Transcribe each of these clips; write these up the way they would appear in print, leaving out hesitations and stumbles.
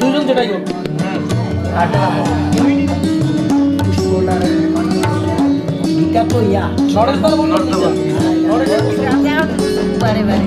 দুজন যেটাই হোক গীতা তো ইয়া নরেশ বাবু বারে বারে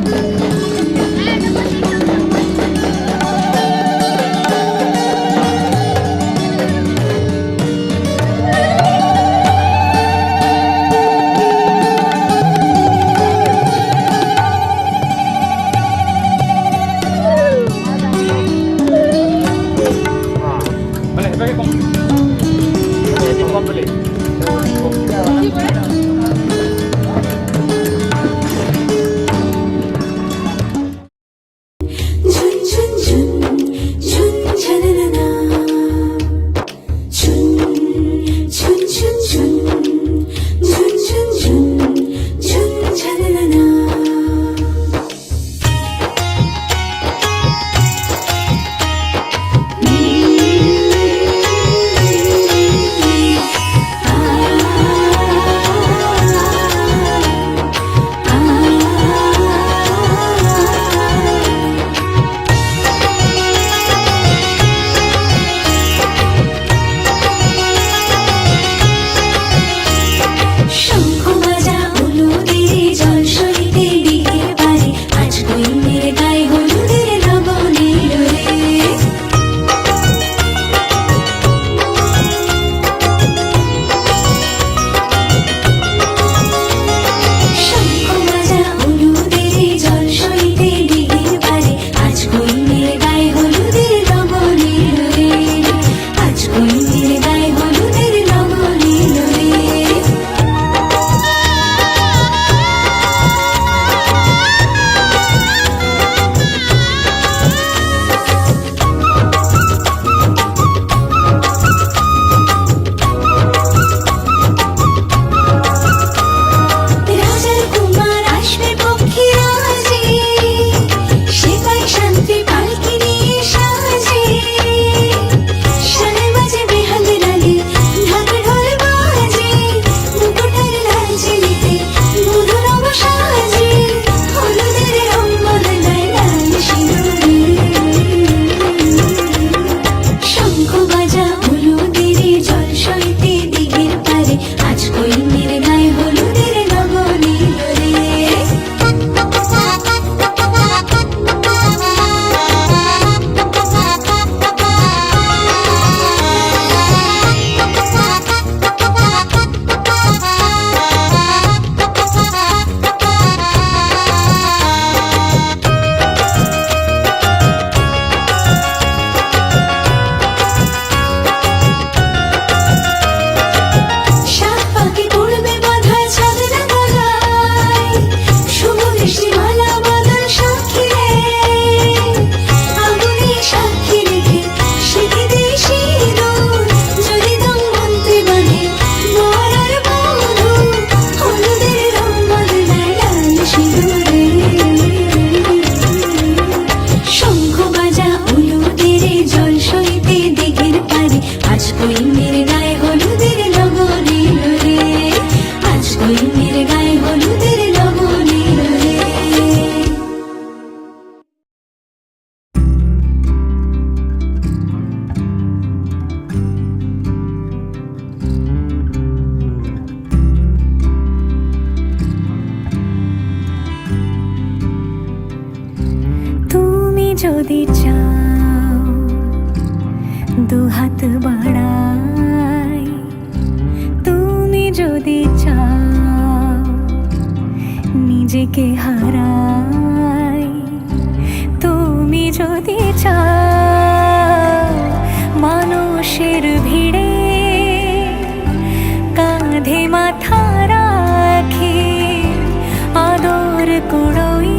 যদি চাও দুহাত বাড়াই, তুমি যদি চাও নিজেকে হারাই, তুমি যদি চাও মানুষের ভিড়ে কাঁধে মাথা রাখি আদর কুড়োই,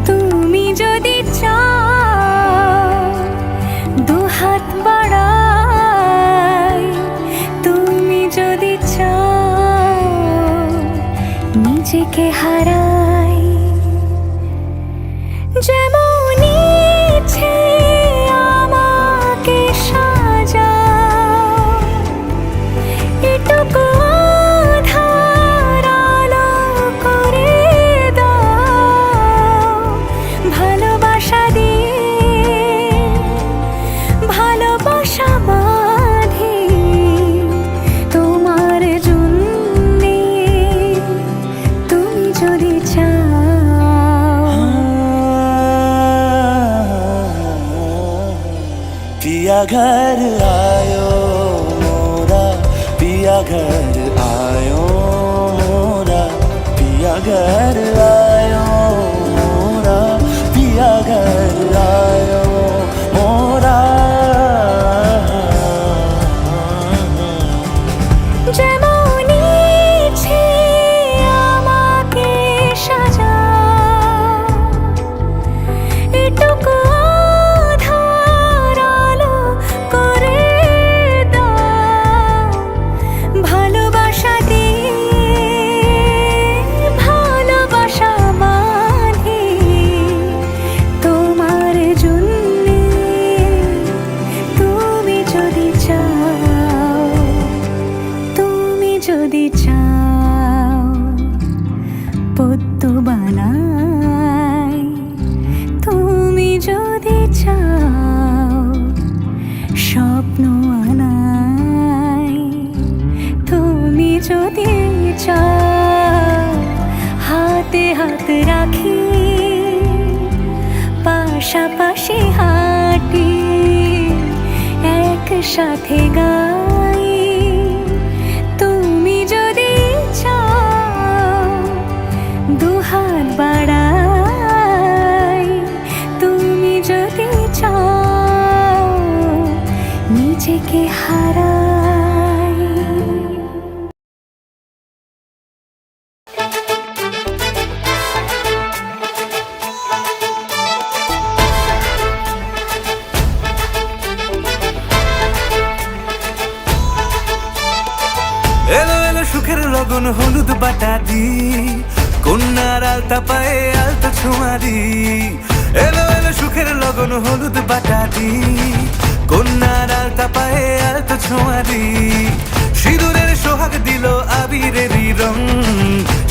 তুমি যদি চাও দুহাত বাড়াই, তুমি যদি চাও নিজেকে হারাই, যেমন ইচ্ছে আমাকে সাজাও, এটুকু আধার আলো घर आयो मोरा पिया घर आयो मोरा पिया घर आयो मोरा पिया घर आयो मोरा যেমন ইচ্ছে আমাকে সাজাও, এটুকু আধার আলো করে দাও। ভালোবাসা দিয়ে ভালোবাসা বাঁধি তোমার জন্যে, তুমি যদি চাও, তুমি যদি চাও পদ্ম বানাই, তুমি যদি চাও স্বপ্ন আনাই, তুমি যদি চাও হাতে হাত রাখি পাশাপাশি হাঁটি একসাথে গাই, তুমি যদি চাও দুহাত বাড়াই, তুমি যদি চাও নিজেকে হারাই। এলো এলো সুখের লগন হলুদ বাটা দি কন্যার আলতা পায়ে আলতা ছোঁয়া দি এলো এলো সুখের লগন হলুদ বাটা দি কন্যার আলতা পায়ে আলতা ছোঁয়া দি সিঁদুরের সোহাগ দিল আবিরেরই রং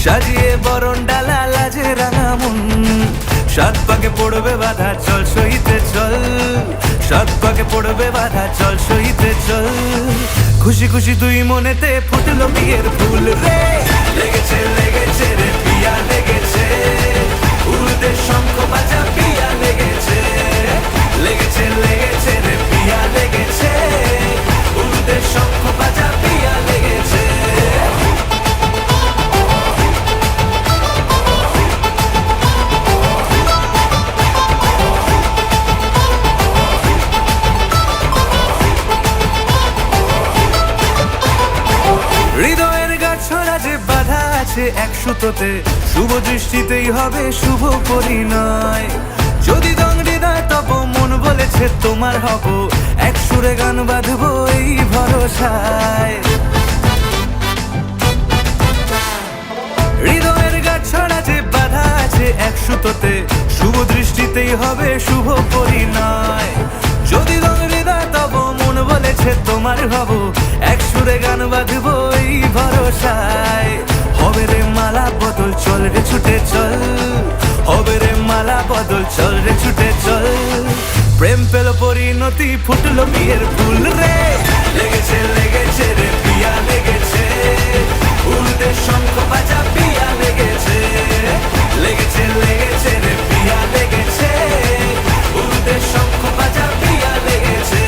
সাজিয়ে বরণ ডালা লাজে রাঙা মন সাত পাকে পড়বে বাধা চল সইতে চল সাত পাকে পড়বে বাধা চল সইতে চল খুশি খুশি দুই মনেতে ফুটলো বিয়ের ফুল রে লেগেছে লেগেছে রে পিয়া লেগেছে উড়তে শঙ্খ বাজা পিয়া লেগেছে লেগেছে লেগেছে রে পিয়া লেগেছে উড়তে শঙ্খ বাজা পিয়া লেগেছে হৃদয়ের গাছড়া যে বাধা আছে এক সুতোতে শুভ দৃষ্টিতেই হবে শুভ পরিণয় যদি দং হৃদয় তব মন বলেছে তোমার হব এক সুরে গান বাঁধবো এই ভরসায় হৃদয়ের গাছড়া যে বাধা আছে এক সুতোতে শুভ দৃষ্টিতেই হবে শুভ পরিণয় যদি দং হৃদয় তব মন বলেছে তোমার হব এক সুরে গান বাঁধবো এই ভরসায় হবে রে মালা বদল চল রে ছুটে চল হবে রে মালা বদল চল রে ছুটে চল প্রেম পেল পরিণতি ফুটলো বিয়ের ফুল রে লেগেছে লেগেছে রে পিয়া লেগেছে উড়তে শঙ্খ বাজা পিয়া লেগেছে লেগেছে লেগেছে রে পিয়া লেগেছে উড়তে শঙ্খ বাজা পিয়া লেগেছে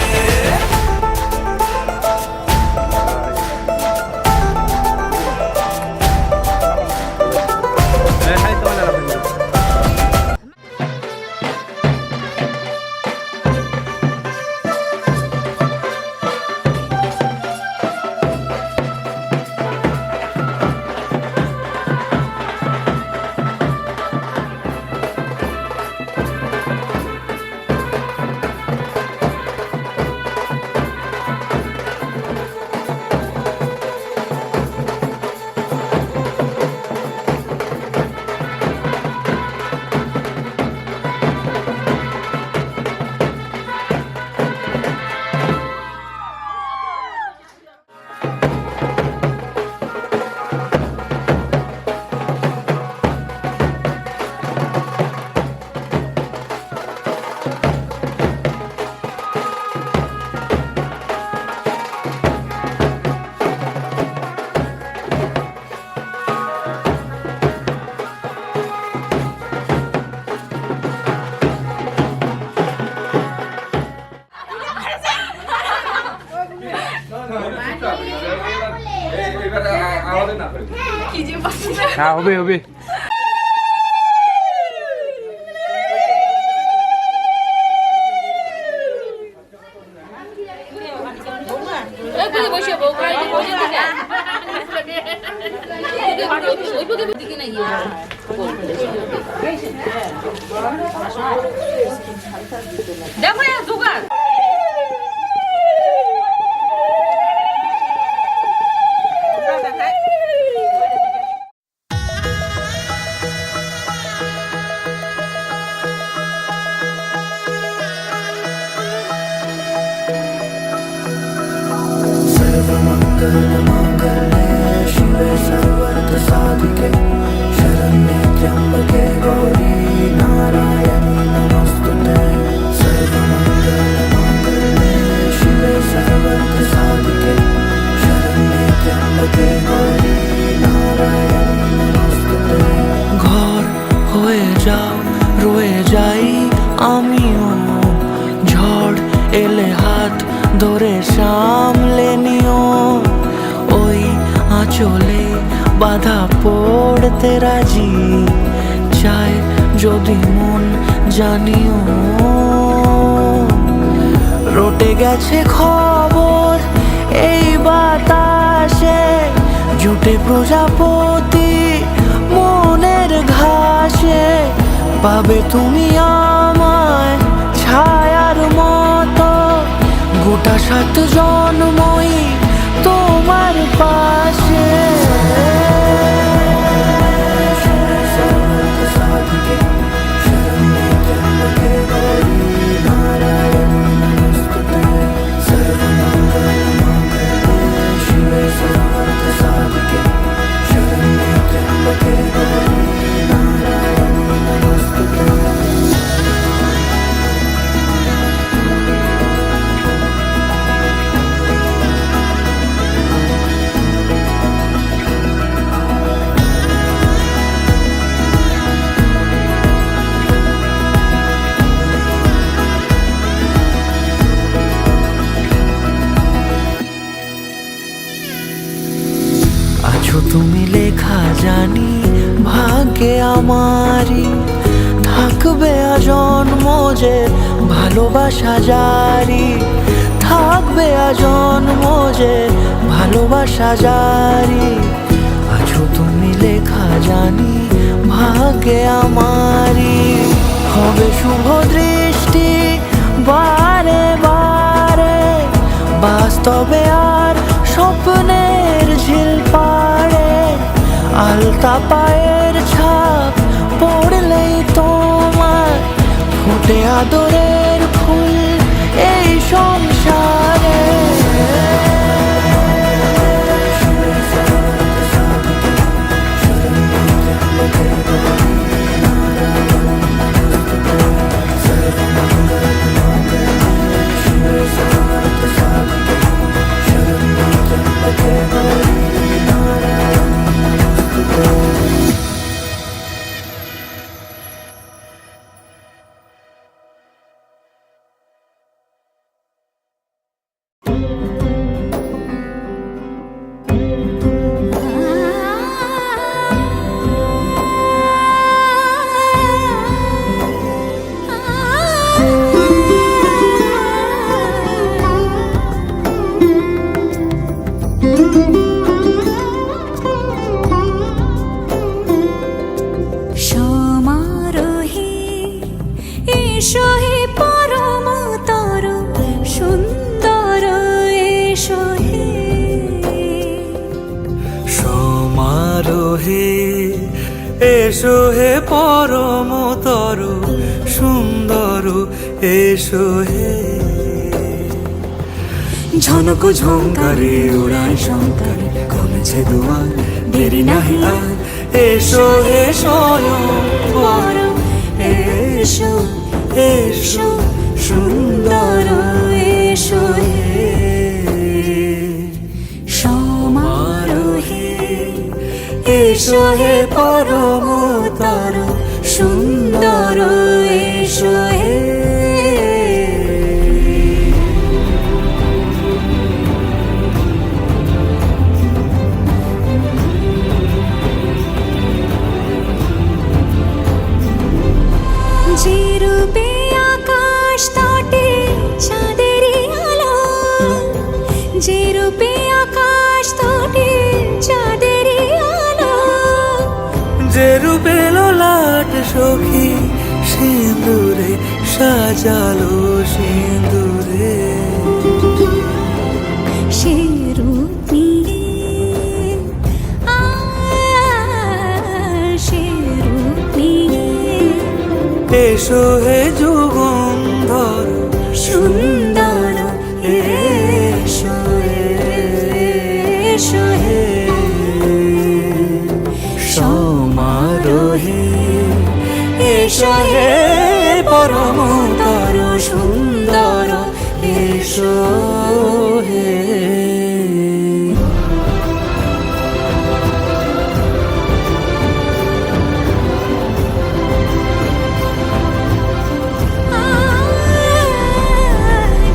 হ্যাঁ হবে হবে। দেখো জোগাড় ঘর হয়ে যাও রয়ে যাই আমিও, ঝড় এলে হাত ধরে সামলে নিও, ওই আঁচলে বাধা পড়তে রাজি, চাই যদি মন জানিও। রটে গেছে খবর এই বাতাসে, জুটে প্রজাপতি মনের ঘাসে, পাবে তুমি আমায় ছায়ার মতো, গোটা 7 জন্মই তোমার পাশে। আছো তুমি লেখা জানি ভাগ্যে আমারই, থাকবে আজন্ম যে ভালোবাসা জারি, থাকবে আজন্ম যে ভালোবাসা জারি। আছো তুমি লেখা জানি ভাগ্যে আমারই, হবে শুভ দৃষ্টি বারে বারে, বাস্তবে আর স্বপ্নের ঝিল পাড়ে, আলতা পায়ের ছাপ পড়লেই তোমার ফুটে আদরের ফুল এই সংসারে। সমারোহে এসো হে পরমতর সুন্দর এসো হে, সমারোহে এসো হে পরমতর সুন্দর এসো হে, ঝনক ঝঙ্কারে ওড়ায় শঙ্কারে কমেছে দুয়ার, দেরি নাহি আর এসো হে স্বয়ং পরম এসো এসো সুন্দর এসো হে, সমারোহে এসো হে পরমতর সুন্দর এসো হে। যে রূপে লাট সখী সিঁদুরে সাজালো সিঁদুরে সে রূপ নিয়ে সে রূপ নিয়ে এসো হে যুগন্ধর সুন্দর এসো এসো হে সমারোহে এসো হে পরমতর সুন্দর এসো হে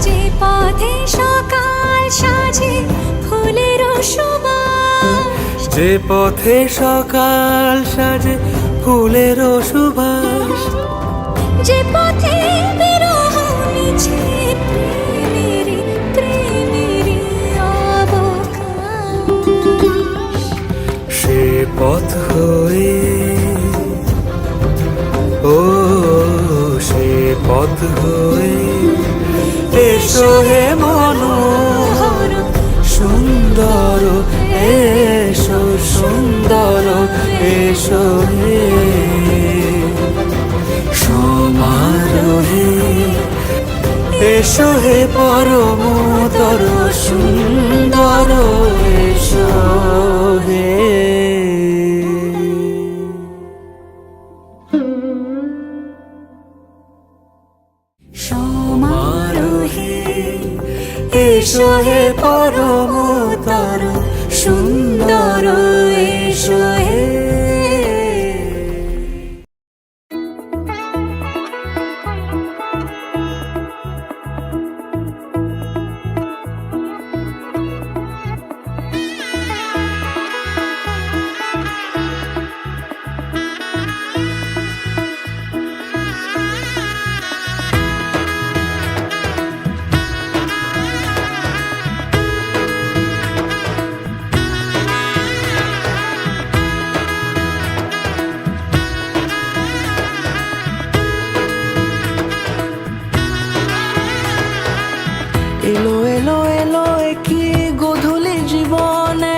যে পথে সকাল সাজে ফুলের সুবাস যে পথে সকাল সাজে ফুলের সুবাস যে পথে বিরহ মিছে প্রেমেরই অবকাশ সে পথ হয়ে ও সে পথ হয়ে এসো হে মনোহর সুন্দর এসো সুন্দর এসো হে সমারোহে এসো হে পরমতর সুন্দর এসো হে সমারোহে এসো হে পরমতর সুন্দর এসো হে এলো এলো এলো কি গোধূলি জীবনে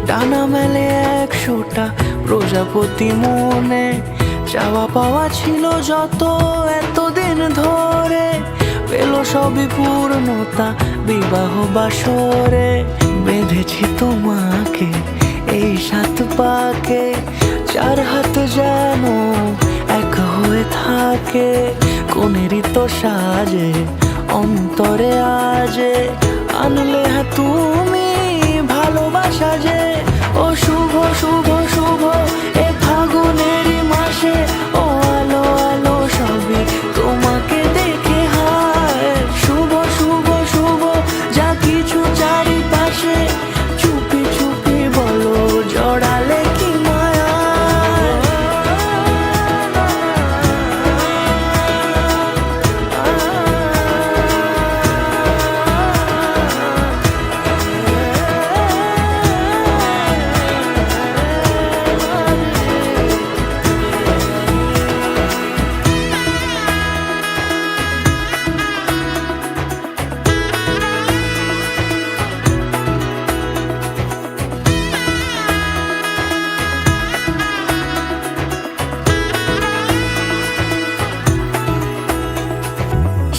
ডানা মেলে 100টা প্রজাপতি মনে চাওয়া পাওয়া ছিল যত এতদিন ধরে পেল সবই পূর্ণতা বিবাহ বাসরে বেঁধেছি তোমাকে এই 7 পাকে 4 হাত যেন এক হয়ে থাকে কোনেরই তো সাজে অন্তরে আজে আনলে তুমি ভালোবাসা যে ও শুভ শুভ শুভ এ ফাগুনেরই মাসে ও আলো আলো সবই তোমাকে দেখে হায় শুভ শুভ শুভ যা কিছু চারিপাশে চুপি চুপি বলো জড়ালে কি মায়া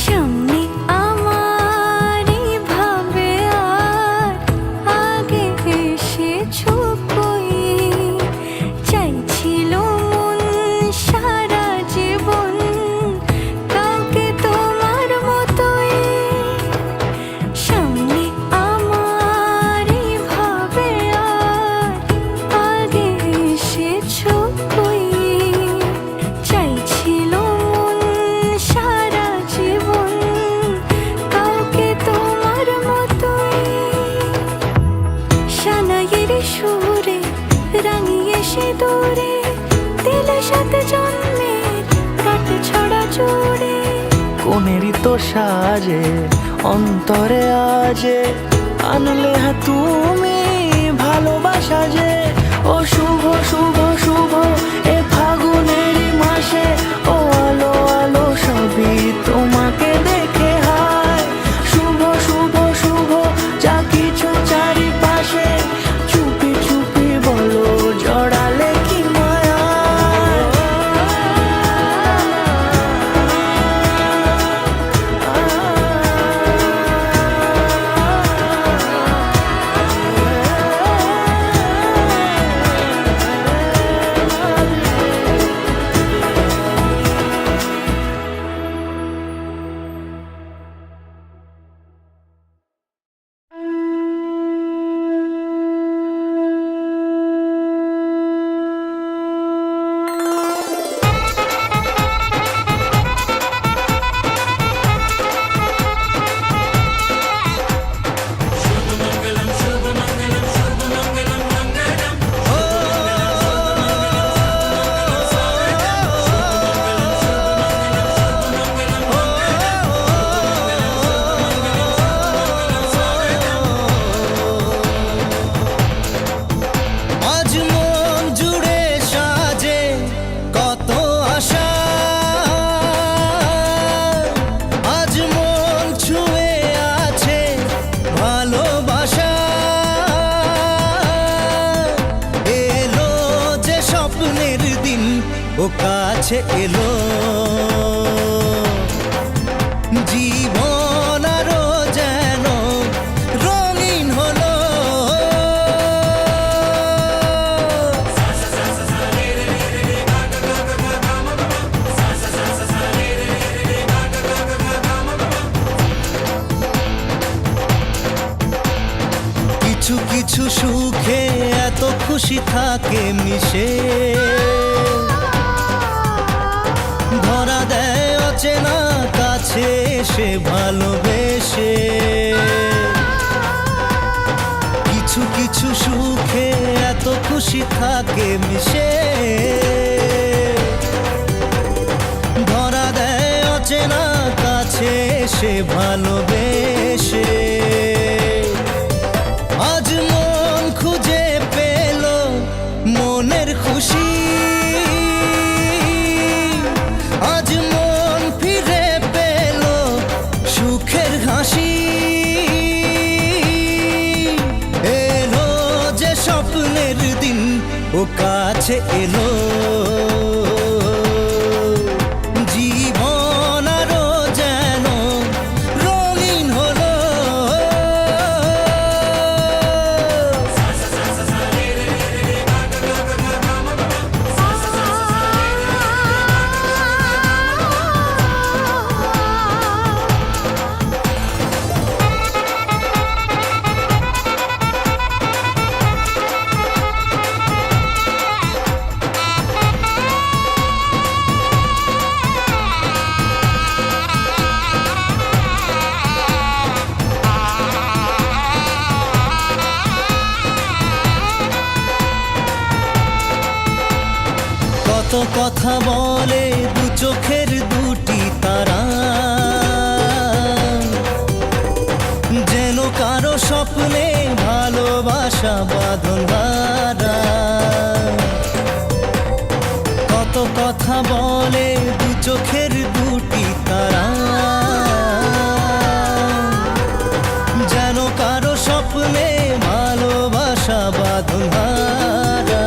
সামনে আমারই ভাবে আর আগে এসেছো কই চাইছিল মন সারা জীবন কাউকে তোমার মতোই সামনে আমারই ভাবে আর আগে এসেছো কই চাইছিল মন সারা জীবন কাউকে তোমার মতোই সানাইয়ের সুরে রাঙিয়ে সে দূরে দিলে 7 জন্মের কাট ছড়া জুড়ে কোনেরই তো সাজে অন্তরে আজে আনলে তুমি ভালোবাসা যে ও শুভ শুভ শুভ ও কাছে এলো, জীবন আরো যেন রঙিন হলো। কিছু কিছু সুখে এত খুশি থাকে মিশে, ধরা দেয় অচেনা কাছে এসে ভালোবেসে। কিছু কিছু সুখে এত খুশি থাকে মিশে, ধরা দেয় অচেনা কাছে এসে ভালোবেসে। আজ মন খুঁজে পেল মনের খুশি, আজ মন ফিরে পেল সুখের হাসি। এলো যে স্বপ্নের দিন, ও কাছে এলো, জীবন আরো যেন রঙিন হলো। কত কথা বলে দু চোখের দুটি তারা, যেন কারো স্বপ্নে ভালোবাসা বাঁধন হারা। কত কথা বলে দু চোখের দুটি তারা, যেন কারো স্বপ্নে ভালোবাসা বাঁধন হারা।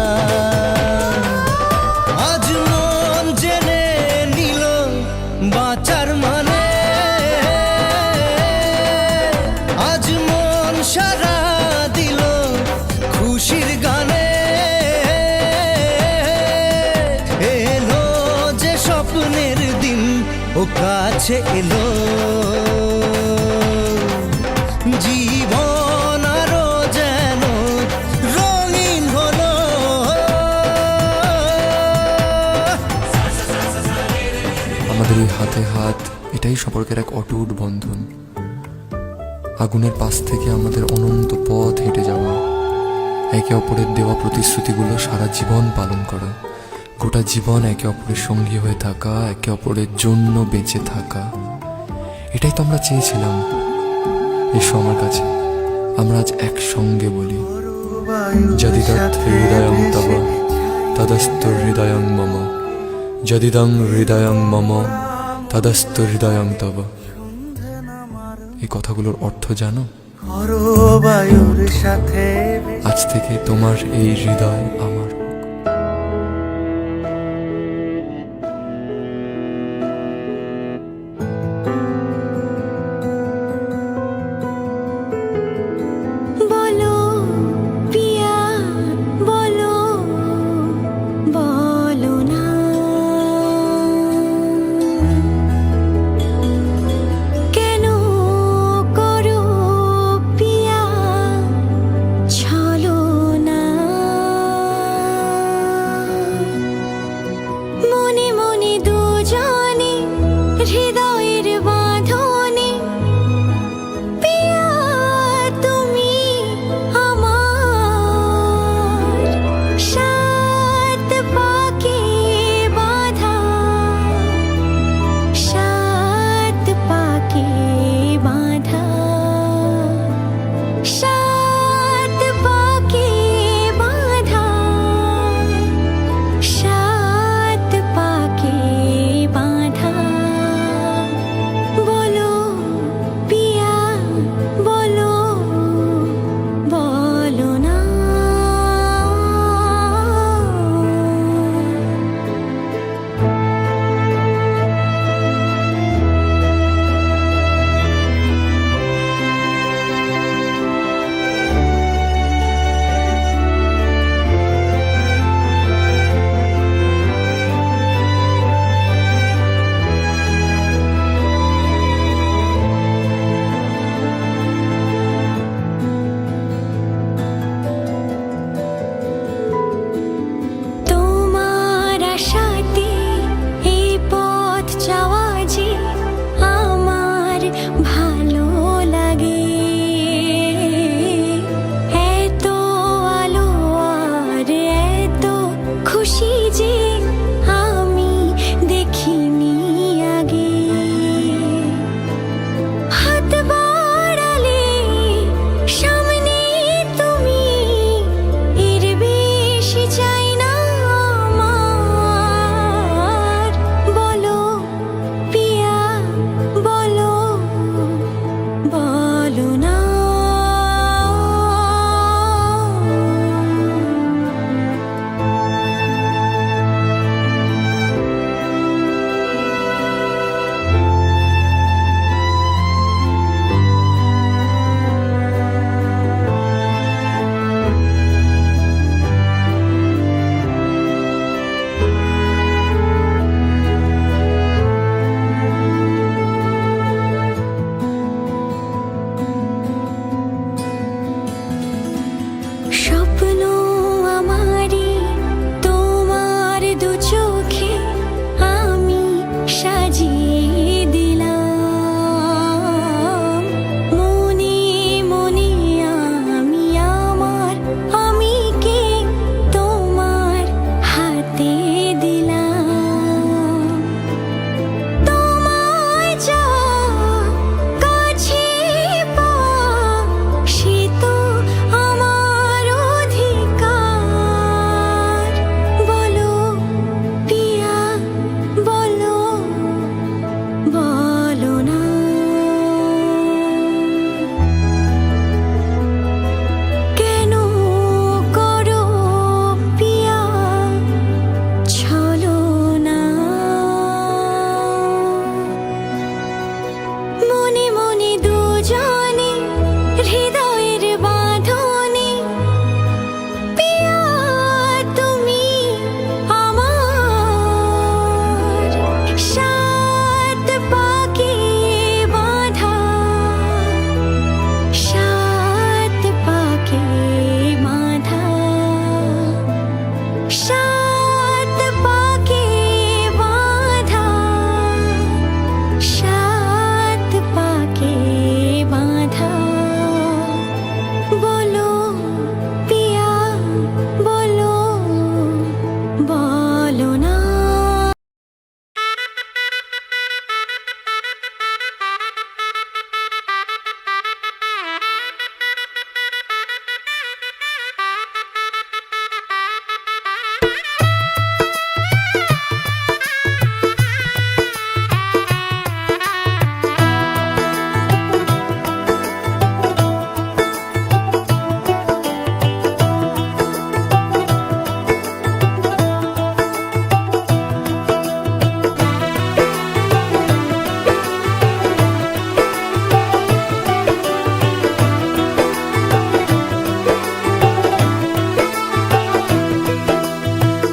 আজ মন জেনে নিল বাঁচার মানে, আজ মন সারা দিল খুশির গানে। এলো যে স্বপ্নের দিন, ও কাছে এলো, জীবন আরো যেন রঙিন হলো। আমাদের এই হাতে হাত, এটাই সম্পর্কের এক অটুট বন্ধন। আগুনের পাশ থেকে আমাদের অনন্ত পথ হেঁটে যাওয়া, একে অপরের দেওয়া প্রতিশ্রুতিগুলো সারা জীবন পালন করা, গোটা জীবন একে অপরের সঙ্গী হয়ে থাকা, একে অপরের জন্য বেঁচে থাকা, এটাই তো আমরা চেয়েছিলাম। এসো আমার কাছে, আমরা আজ একসঙ্গে বলি, যদিদৎ হৃদয়ং তব তদস্তু হৃদয়ং মম, যদিদং হৃদয়ং মম তদস্তু হৃদয়ং তব। এই কথাগুলোর অর্থ জানো? বায়ুর সাথে আজ থেকে তোমার এই হৃদয় আমার। বলো পিয়া বলো, বলো না কেন করো পিয়া ছলনা।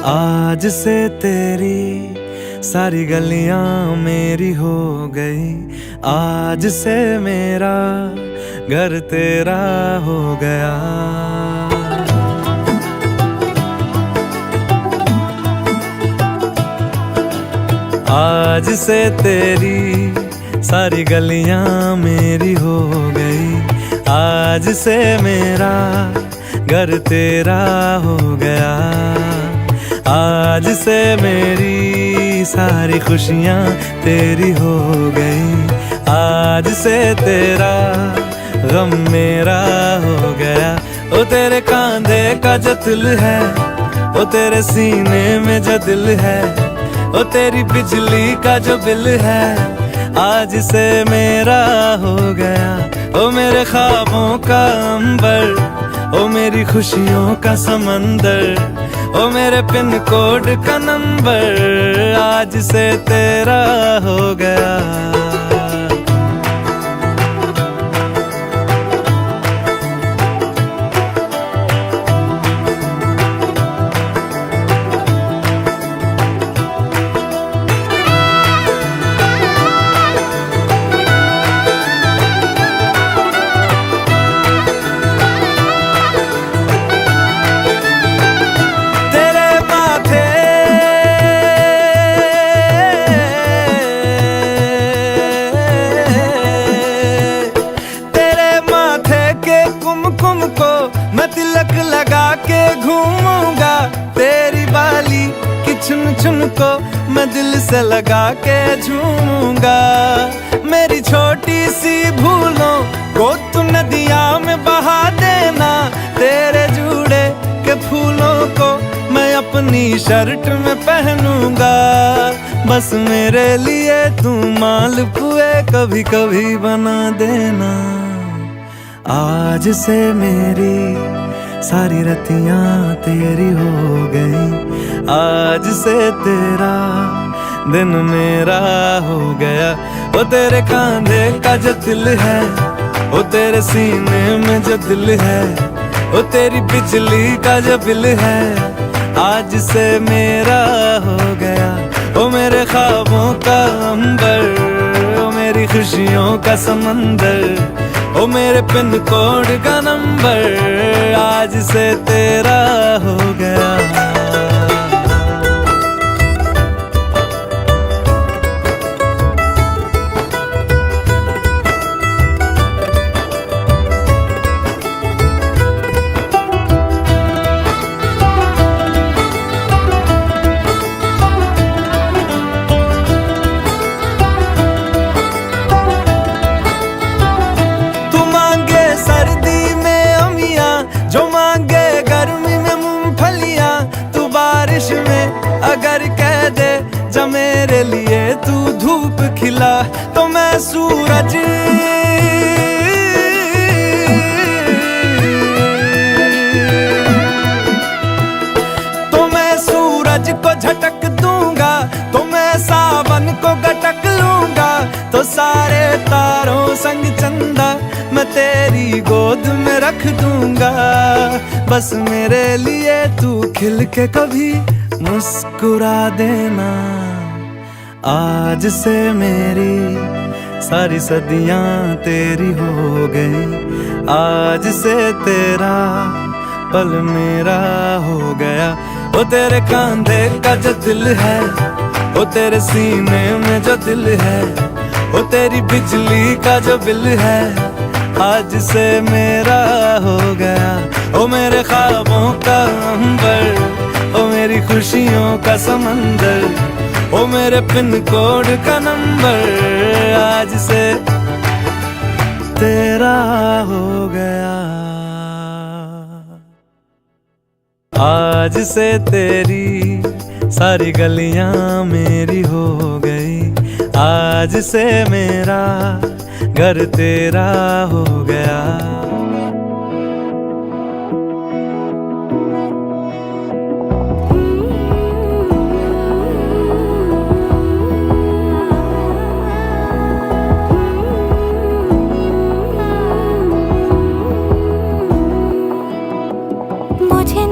आज से तेरी सारी गलियां मेरी हो गई, आज से मेरा घर तेरा हो गया। आज से तेरी सारी गलियां मेरी हो गई, आज से मेरा घर तेरा हो गया। आज से मेरी सारी खुशियां तेरी हो गई, आज से तेरा गम मेरा हो गया। ओ तेरे कांधे का जो दिल है, ओ तेरे सीने में जो दिल है, ओ तेरी बिजली का जो बिल है, आज से मेरा हो गया। ओ मेरे ख्वाबों का अंबर, ओ मेरी खुशियों का समंदर, ओ मेरे पिन कोड का नंबर, आज से तेरा हो गया। तिलक लगा के घूमूंगा, तेरी बाली की चुन चुन को मैं दिल से लगा के झूमूंगा। मेरी छोटी सी भूलों को तू नदिया में बहा देना, तेरे जूड़े के फूलों को मैं अपनी शर्ट में पहनूंगा। बस मेरे लिए तू मालपुए कभी कभी बना देना। आज से मेरी सारी रतियां तेरी हो गई, आज से तेरा दिन मेरा हो गया। ओ तेरे कांधे का जो दिल है, ओ तेरे सीने में जो दिल है, ओ तेरी बिजली का जो बिल है, आज से मेरा हो गया। ओ मेरे ख्वाबों का अंबर, ओ मेरी खुशियों का समंदर, ओ मेरे पिन कोड का नंबर, आज से तेरा हो गया। अगर कह दे जा मेरे लिए तू धूप खिला, तो मैं सूरज को झटक दूंगा, तो मैं सावन को गटक लूंगा। तो सारे तारों संग चंदा मैं तेरी गोद में रख दूंगा। बस मेरे लिए तू खिल के कभी मुस्कुरा देना। आज से मेरी सारी सदियां तेरी हो गई, आज से तेरा पल मेरा हो गया। ओ तेरे कांधे का जो दिल है, ओ तेरे सीने में जो दिल है, ओ तेरी बिजली का जो बिल है, आज से मेरा हो गया। ओ मेरे ख्वाबों का अंबर, ओ मेरी खुशियों का समंदर, ओ मेरे पिन कोड का नंबर, आज से तेरा हो गया। आज से तेरी सारी गलियां मेरी हो गई, आज से मेरा घर तेरा हो गया। বোঝে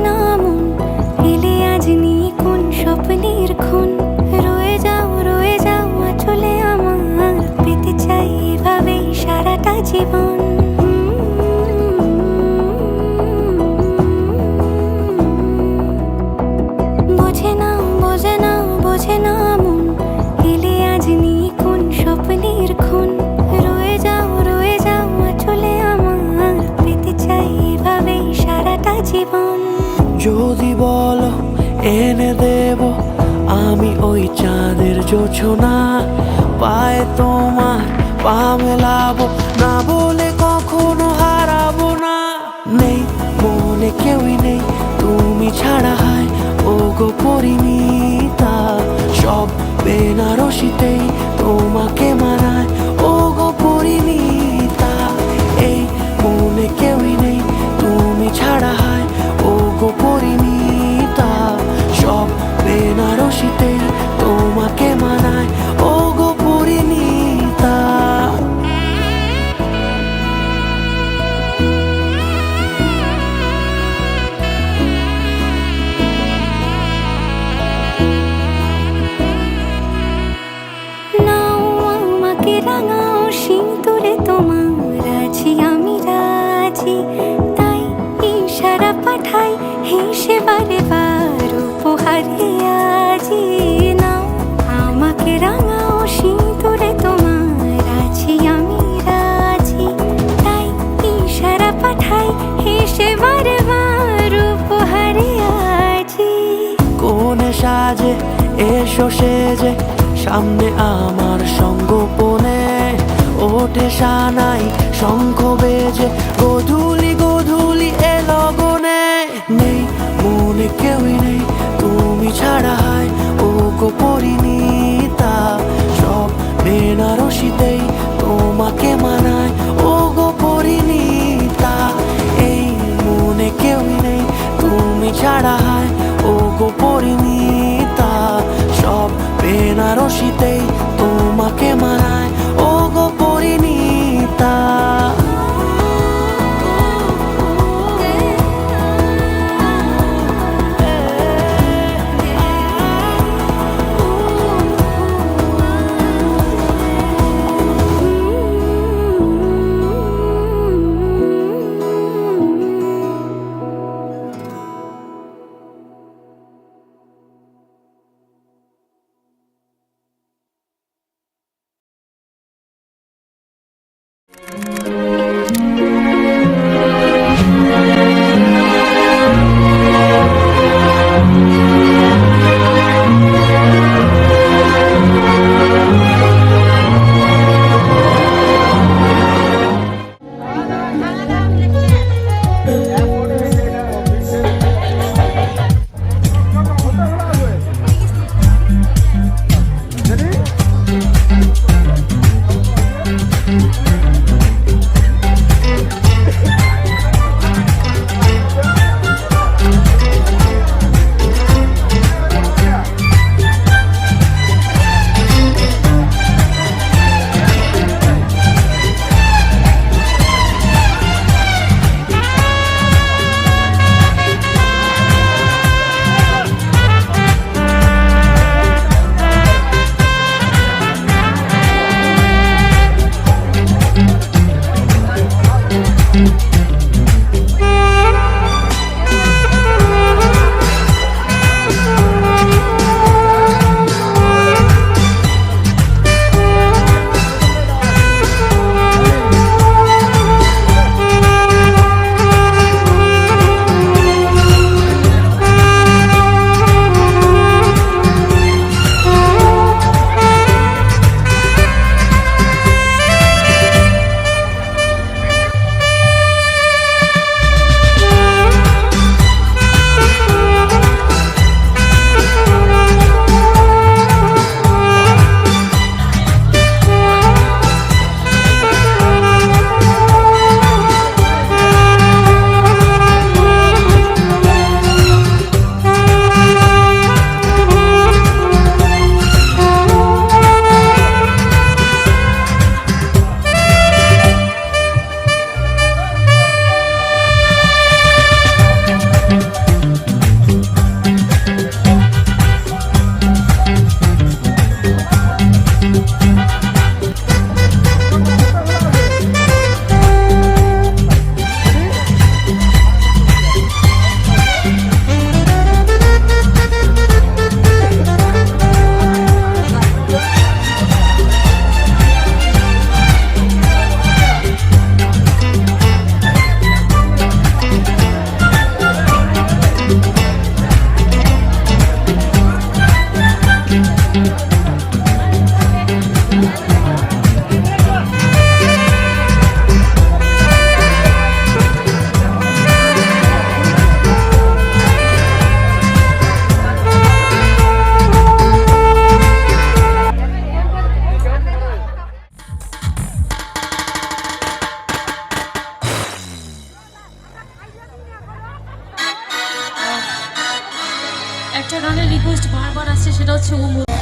না মন যদি বলো এনে দেব আমি ওই চাঁদের জোছনা, পায়ে তোমার পা মেলাবো, না বলে কখনো হারাবো না। নেই মনে কেউই নেই তুমি ছাড়া, হায় ও গো পরিণীতা, সব বেনারসিতেই তোমাকে মানায় ও গো পরিণীতা। এই মনে কেউই নেই তুমি ছাড়া, হায় ও গো পরিণীতা, সব বেনারসিতেই তোমাকে মানায় ও গো পরিণীতা। নাও আমাকে রাঙাও সিঁদুরে তোমার আছি আমি রাজি, তাই ইশারা পাঠাই হেসে বারে বার উপহারে আজি। নাও আমাকে রাঙাও সিঁদুরে তোমার আছি আমি রাজি, তাই ইশারা পাঠাই হেসে বারে বার উপহারে আজি। কোনে সাজে এসো সেজে সামনে আমার সঙ্গোপনে, ওঠে সানাই শঙ্খ বেজে গধূলি গধূলি এ লগনে। নেই মনে কেউই নেই তুমি ছাড়া, হায় ও গো পরিণীতা, সব বেনারসিতেই তোমাকে মানায় ও গো পরিণীতা। এই মনে কেউই নেই তুমি ছাড়া, হায় ও গো পরিণীতা, সব বেনারসিতেই তোমাকে মানায় ও গো পরিণীতা। একটা গানের রিকোয়েস্ট বারবার আসছে, সেটা হচ্ছে ও মধু